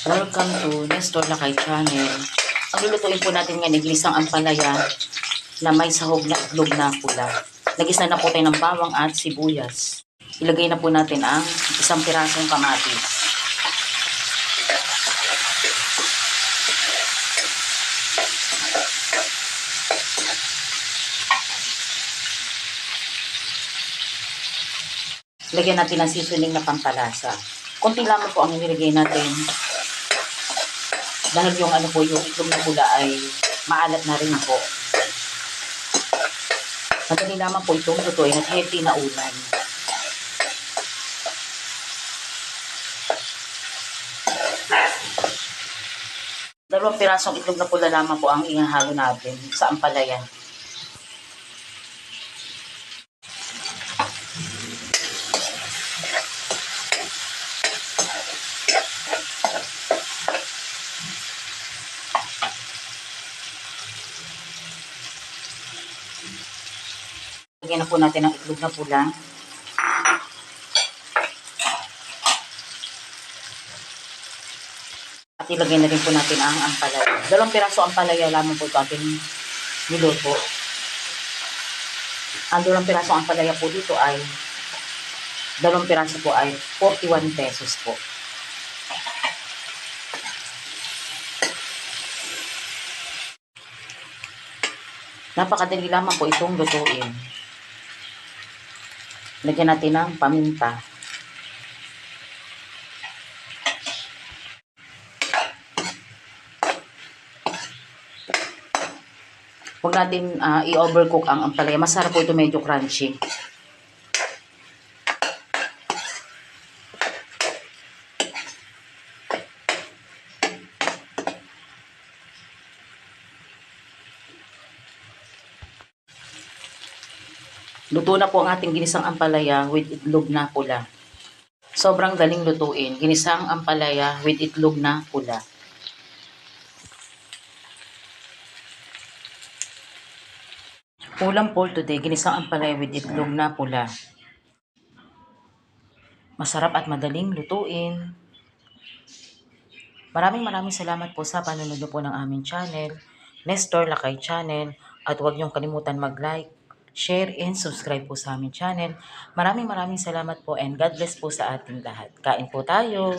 Welcome to Nestor Lakay Channel. Ang lulutuin po natin ngayon ay ginisang ampalaya na may sahog na itlog na pula. Nagisa na po tayo ng bawang at sibuyas. Ilagay na po natin ang isang pirasong kamatis. Lagyan natin ng seasoning na pampalasa. Konti lamang po ang nilagay natin. Dahil yung yung itlog na pula ay maalat na rin po. Madali lamang po itong lutuin at healthy na ulam. Dalawang pirasong itlog na pula lamang po ang ihahalo natin sa ampalaya. Lagyan na po natin ang itlog na pula. At ilagay na rin po natin ang ampalaya. Dalawang piraso ampalaya lamang po ito ating niluto. Ang dalawang piraso ampalaya po dito ay dalawang piraso po ay 41 pesos po. Napakadali lamang po itong lutuin. Lagyan natin ng paminta. Huwag natin i-overcook ang ampalaya. Masarap po ito, medyo crunchy. Luto na po ang ating ginisang ampalaya with itlog na pula. Sobrang galing lutuin. Ginisang ampalaya with itlog na pula. Ulam for today, ginisang ampalaya with itlog na pula. Masarap at madaling lutuin. Maraming salamat po sa panonood po ng aming channel, Nestor Lakay Channel. At huwag niyong kalimutan mag-like, share, and subscribe po sa aming channel. Maraming salamat po and God bless po sa ating lahat. Kain po tayo!